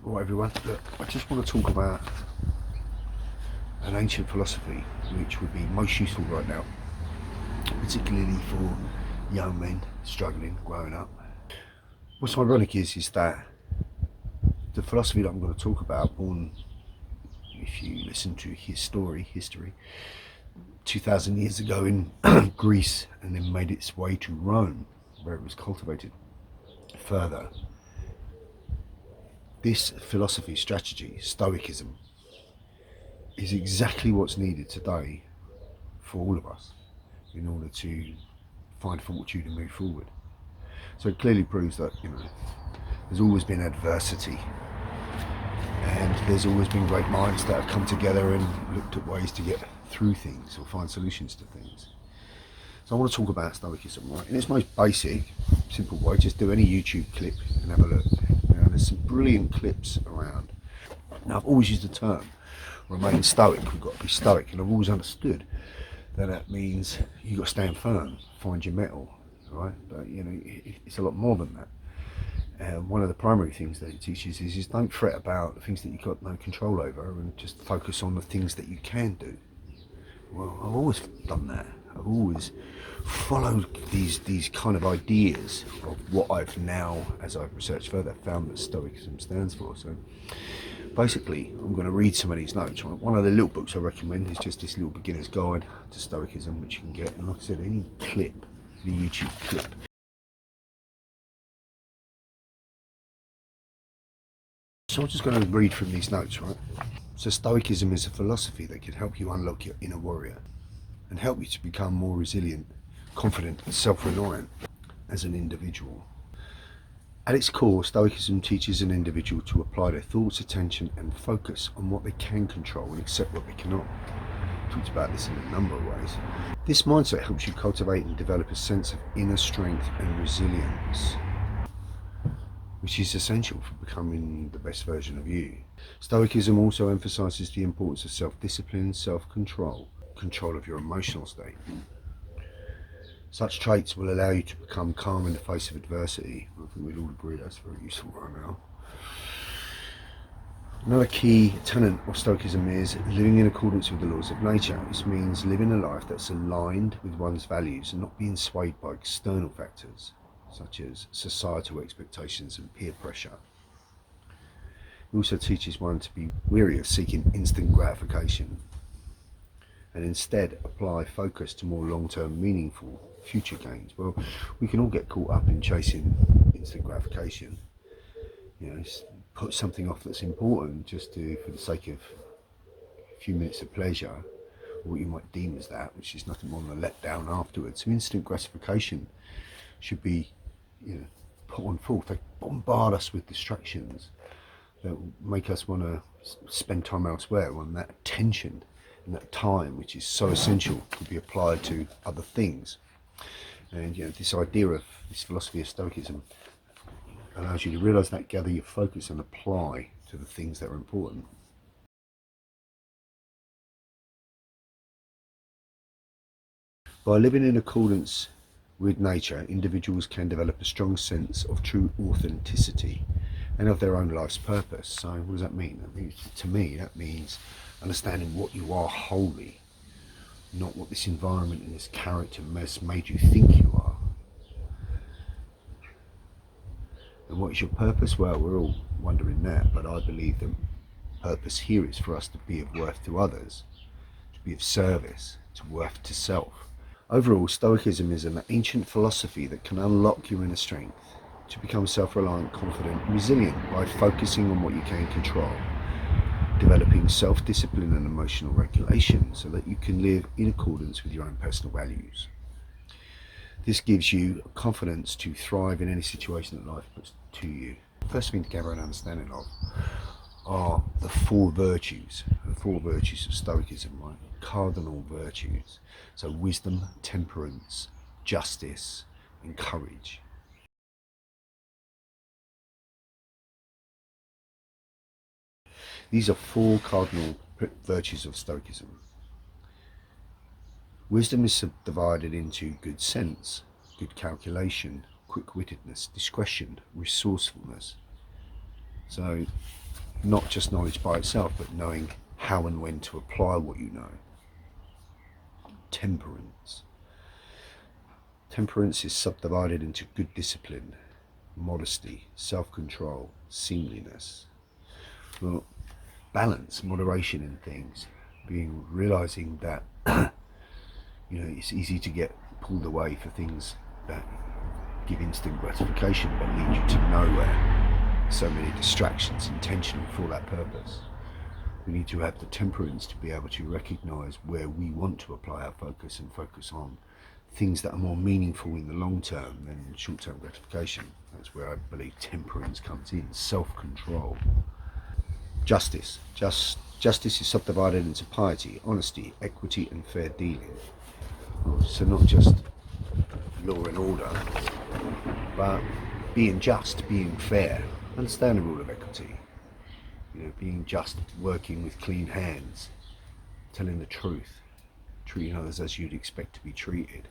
Right everyone, look, I just want to talk about an ancient philosophy which would be most useful right now, particularly for young men struggling, growing up. What's ironic is that the philosophy that I'm going to talk about, born, if you listen to history, 2,000 years ago in Greece, and then made its way to Rome, where it was cultivated further. This philosophy, strategy, Stoicism, is exactly what's needed today for all of us in order to find fortitude and move forward. So it clearly proves that, there's always been adversity, and there's always been great minds that have come together and looked at ways to get through things or find solutions to things. So I want to talk about Stoicism, right? In its most basic, simple way, just do any YouTube clip and have a look. There's some brilliant clips around. Now, I've always used the term remain stoic. We've got to be stoic, and I've always understood that means you've got to stand firm, find your mettle, right? But it's a lot more than that. One of the primary things that it teaches is don't fret about the things that you've got no control over, and just focus on the things that you can do. Well, I've always done that. I've always followed these kind of ideas of what I've now, as I've researched further, found that Stoicism stands for. So basically, I'm going to read some of these notes. One of the little books I recommend is just this little beginner's guide to Stoicism, which you can get. And like I said, any clip, the YouTube clip. So I'm just going to read from these notes, right? So Stoicism is a philosophy that can help you unlock your inner warrior and help you to become more resilient, confident and self-reliant as an individual. At its core, Stoicism teaches an individual to apply their thoughts, attention and focus on what they can control and accept what they cannot. I talked about this in a number of ways. This mindset helps you cultivate and develop a sense of inner strength and resilience, which is essential for becoming the best version of you. Stoicism also emphasizes the importance of self-discipline, self-control, control of your emotional state. Such traits will allow you to become calm in the face of adversity. I think we'd all agree that's very useful right now. Another key tenet of Stoicism is living in accordance with the laws of nature. This means living a life that's aligned with one's values and not being swayed by external factors, such as societal expectations and peer pressure. It also teaches one to be wary of seeking instant gratification and instead apply focus to more long-term meaningful future gains. Well, we can all get caught up in chasing instant gratification, put something off that's important just for the sake of a few minutes of pleasure, or what you might deem as that, which is nothing more than a letdown afterwards. So instant gratification should be put on forth. They bombard us with distractions that make us want to spend time elsewhere, when that attention and that time, which is so essential, could be applied to other things. And this idea of this philosophy of Stoicism allows you to realise that, gather your focus and apply to the things that are important. By living in accordance with nature, individuals can develop a strong sense of true authenticity and of their own life's purpose. So what does that mean? To me, that means understanding what you are wholly, not what this environment and this character has made you think you are. And what is your purpose? Well, we're all wondering that, but I believe the purpose here is for us to be of worth to others, to be of service, to worth to self. Overall, Stoicism is an ancient philosophy that can unlock your inner strength to become self-reliant, confident, and resilient by focusing on what you can control, developing self-discipline and emotional regulation so that you can live in accordance with your own personal values. This gives you confidence to thrive in any situation that life puts to you. First thing to gather an understanding of are the four virtues of Stoicism, right? Cardinal virtues. So wisdom, temperance, justice, and courage. These are four cardinal virtues of Stoicism. Wisdom is subdivided into good sense, good calculation, quick-wittedness, discretion, resourcefulness. So not just knowledge by itself, but knowing how and when to apply what you know. Temperance. Temperance is subdivided into good discipline, modesty, self-control, seemliness. Well, balance, moderation in things, realizing that it's easy to get pulled away for things that give instant gratification but lead you to nowhere. So many distractions intentional for that purpose. We need to have the temperance to be able to recognize where we want to apply our focus and focus on things that are more meaningful in the long term than short-term gratification. That's where I believe temperance comes in. Self-control. Justice. Justice is subdivided into piety, honesty, equity and fair dealing. So not just law and order, but being just, being fair. Understand the rule of equity. Being just, working with clean hands, telling the truth, treating others as you'd expect to be treated.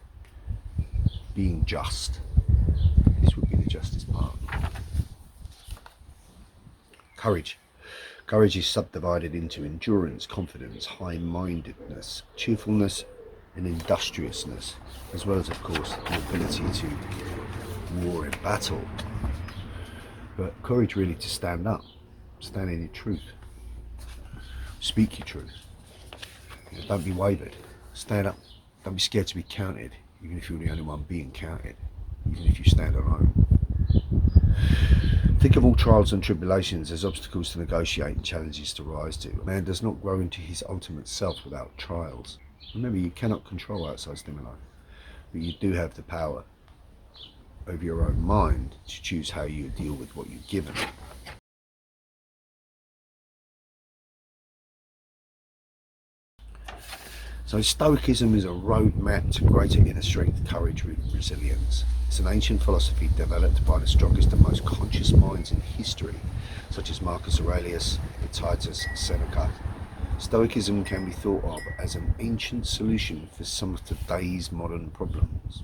Being just. This would be the justice part. Courage. Courage is subdivided into endurance, confidence, high-mindedness, cheerfulness and industriousness, as well as, of course, the ability to war in battle. But courage really to stand up, stand in your truth, speak your truth. Don't be wavered, stand up, don't be scared to be counted, even if you're the only one being counted, even if you stand alone. Think of all trials and tribulations as obstacles to negotiate and challenges to rise to. Man does not grow into his ultimate self without trials. Remember, you cannot control outside stimuli, but you do have the power over your own mind to choose how you deal with what you're given. So Stoicism is a roadmap to greater inner strength, courage, and resilience. It's an ancient philosophy developed by the strongest and most conscious minds in history, such as Marcus Aurelius, Epictetus, Seneca. Stoicism can be thought of as an ancient solution for some of today's modern problems.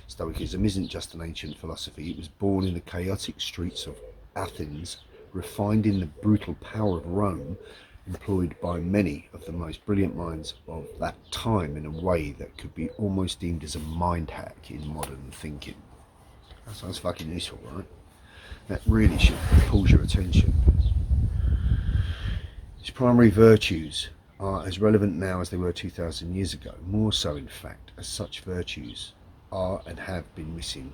Stoicism isn't just an ancient philosophy. It was born in the chaotic streets of Athens, refined in the brutal power of Rome, employed by many of the most brilliant minds of that time in a way that could be almost deemed as a mind hack in modern thinking. That sounds fucking useful, right? That really should pull your attention. Its primary virtues are as relevant now as they were 2,000 years ago, more so in fact, as such virtues are and have been missing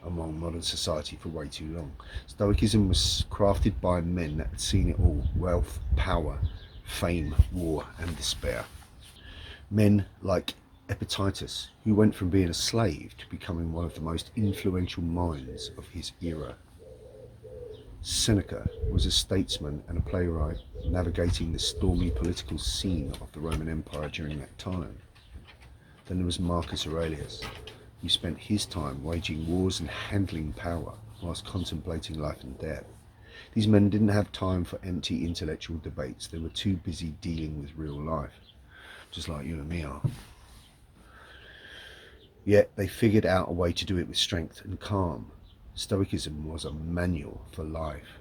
among modern society for way too long. Stoicism was crafted by men that had seen it all: wealth, power, fame, war and despair. Men like Epictetus, who went from being a slave to becoming one of the most influential minds of his era. Seneca was a statesman and a playwright navigating the stormy political scene of the Roman Empire during that time. Then there was Marcus Aurelius, who spent his time waging wars and handling power whilst contemplating life and death. These men didn't have time for empty intellectual debates. They were too busy dealing with real life, just like you and me are. Yet they figured out a way to do it with strength and calm. Stoicism was a manual for life,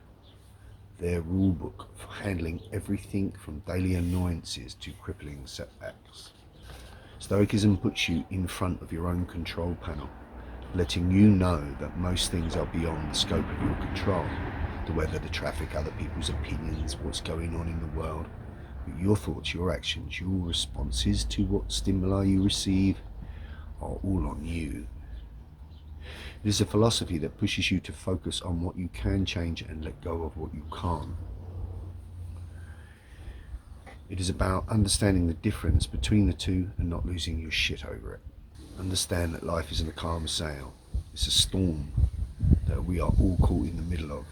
their rule book for handling everything from daily annoyances to crippling setbacks. Stoicism puts you in front of your own control panel, letting you know that most things are beyond the scope of your control. The weather, the traffic, other people's opinions, what's going on in the world. But your thoughts, your actions, your responses to what stimuli you receive are all on you. It is a philosophy that pushes you to focus on what you can change and let go of what you can't. It is about understanding the difference between the two and not losing your shit over it. Understand that life isn't a calm sail. It's a storm that we are all caught in the middle of.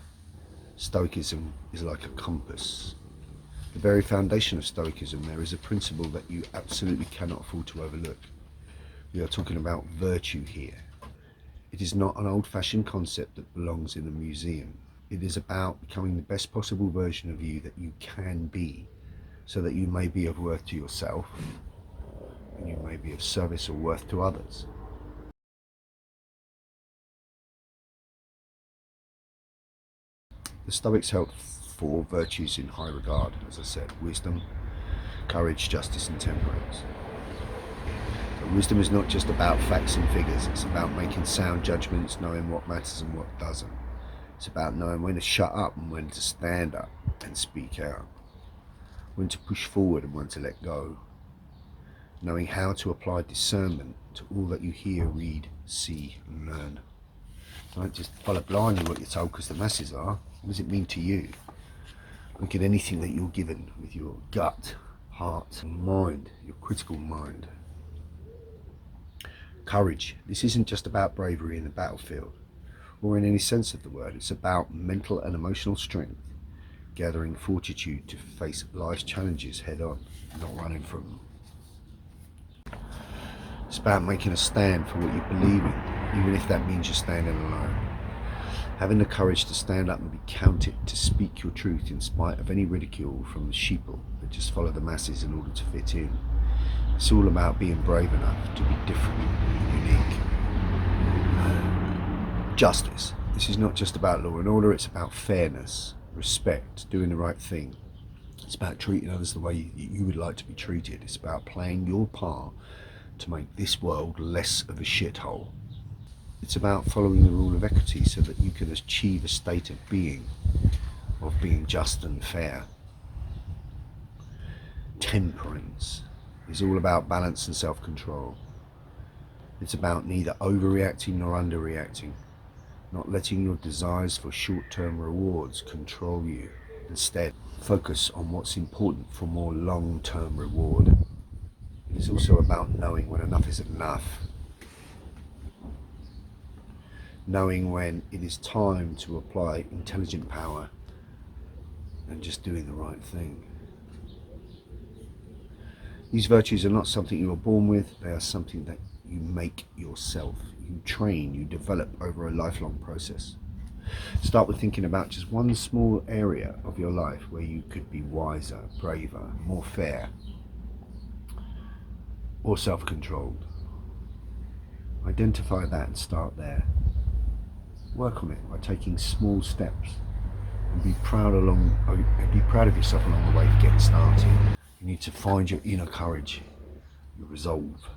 Stoicism is like a compass. The very foundation of Stoicism, there is a principle that you absolutely cannot afford to overlook. We are talking about virtue here. It is not an old-fashioned concept that belongs in a museum. It is about becoming the best possible version of you that you can be, so that you may be of worth to yourself, and you may be of service or worth to others. The Stoics held 4 virtues in high regard, as I said: wisdom, courage, justice and temperance. But wisdom is not just about facts and figures, it's about making sound judgments, knowing what matters and what doesn't. It's about knowing when to shut up and when to stand up and speak out, when to push forward and when to let go, knowing how to apply discernment to all that you hear, read, see and learn. Don't just follow blindly what you're told because the masses are. What does it mean to you? Look at anything that you're given with your gut, heart and mind, your critical mind. Courage. This isn't just about bravery in the battlefield or in any sense of the word. It's about mental and emotional strength, gathering fortitude to face life's challenges head on, not running from them. It's about making a stand for what you believe in, even if that means you're standing alone. Having the courage to stand up and be counted, to speak your truth in spite of any ridicule from the sheeple that just follow the masses in order to fit in. It's all about being brave enough to be different and unique. Justice. This is not just about law and order, it's about fairness, respect, doing the right thing. It's about treating others the way you would like to be treated. It's about playing your part to make this world less of a shithole. It's about following the rule of equity so that you can achieve a state of being just and fair. Temperance is all about balance and self-control. It's about neither overreacting nor underreacting, not letting your desires for short-term rewards control you. Instead, focus on what's important for more long-term reward. It's also about knowing when enough is enough. Knowing when it is time to apply intelligent power and just doing the right thing. These virtues are not something you are born with, they are something that you make yourself. You train, you develop over a lifelong process. Start with thinking about just one small area of your life where you could be wiser, braver, more fair, or self-controlled. Identify that and start there. Work on it by taking small steps and be proud of yourself along the way to getting started. You need to find your inner courage, your resolve.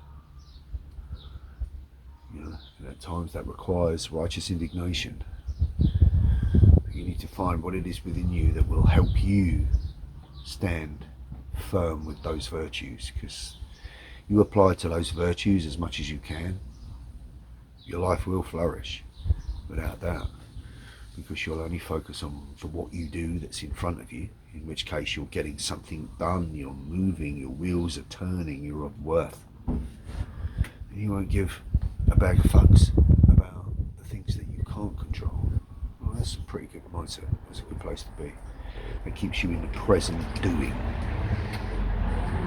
And at times that requires righteous indignation. You need to find what it is within you that will help you stand firm with those virtues, because you apply to those virtues as much as you can, your life will flourish without doubt, because you'll only focus on what you do that's in front of you, in which case you're getting something done, you're moving, your wheels are turning, you're of worth, and you won't give a bag of fucks about the things that you can't control. Well, that's a pretty good mindset. That's a good place to be. It keeps you in the present doing.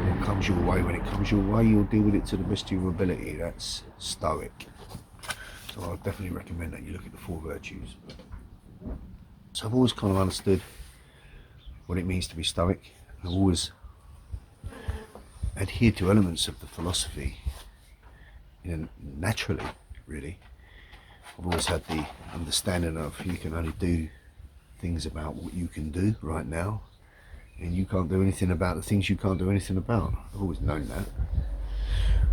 What comes your way, when it comes your way, you'll deal with it to the best of your ability. That's Stoic. So I'll definitely recommend that you look at the 4 virtues. So I've always kind of understood what it means to be Stoic. I've always adhered to elements of the philosophy, naturally, really. I've always had the understanding of you can only do things about what you can do right now, and you can't do anything about the things you can't do anything about. I've always known that.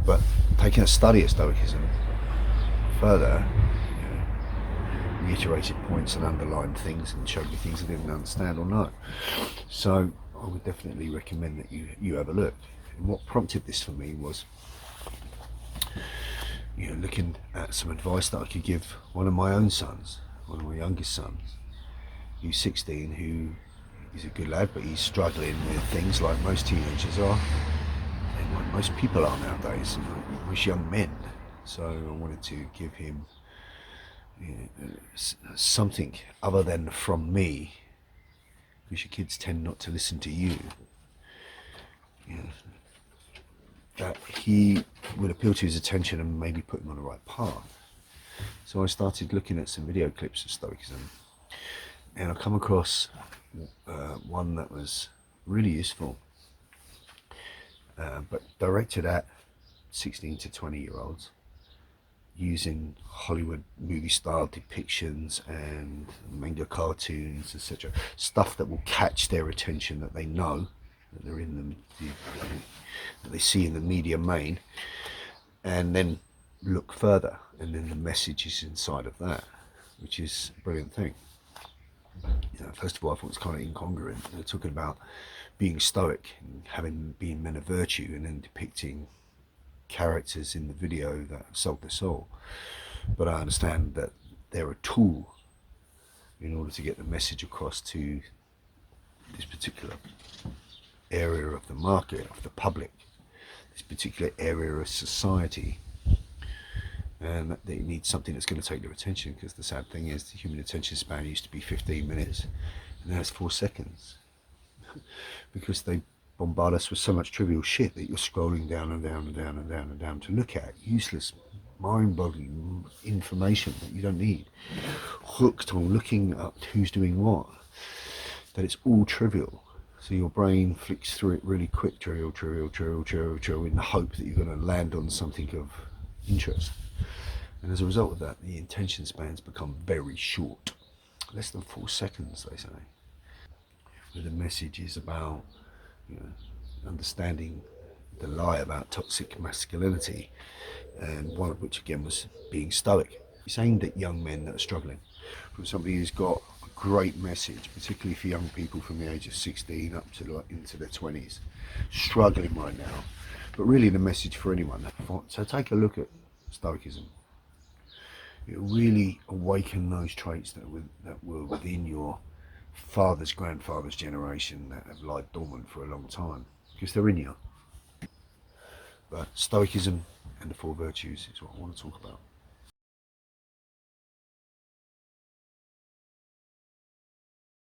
But taking a study of Stoicism further, reiterated points and underlined things and showed me things I didn't understand or know. So I would definitely recommend that you have a look. And what prompted this for me was looking at some advice that I could give one of my own sons, one of my youngest sons, who's 16, who is a good lad, but he's struggling with things like most teenagers are, and like most people are nowadays, and like most young men. So I wanted to give him something other than from me, because your kids tend not to listen to you, that he would appeal to his attention and maybe put him on the right path. So I started looking at some video clips of Stoicism, and I come across one that was really useful, but directed at 16 to 20 year olds, using Hollywood movie style depictions and manga cartoons, etc. Stuff that will catch their attention, that they know that they're in them, that they see in the media main, and then look further, and then the message is inside of that, which is a brilliant thing. First of all, I thought it's kind of incongruent. They're talking about being stoic and being men of virtue, and then depicting characters in the video that have sold their soul. But I understand that they're a tool in order to get the message across to this particular area of the market, of the public, this particular area of society, and that they need something that's going to take their attention. Because the sad thing is, the human attention span used to be 15 minutes, and now it's 4 seconds. Because they bombard us with so much trivial shit that you're scrolling down and down and down and down and down to look at. Useless, mind-boggling information that you don't need. Hooked on looking up who's doing what. That it's all trivial. So your brain flicks through it really quick, trivial, in the hope that you're going to land on something of interest. And as a result of that, the attention spans become very short. Less than 4 seconds, they say. The message is about, understanding the lie about toxic masculinity, and one of which again was being stoic. It's aimed at young men that are struggling, from somebody who's got a great message, particularly for young people from the age of 16 up to into their 20s, struggling right now, but really the message for anyone. So take a look at Stoicism. It will really awaken those traits that were within your father's grandfather's generation, that have lied dormant for a long time, because they're in you. But Stoicism and the 4 virtues is what I want to talk about.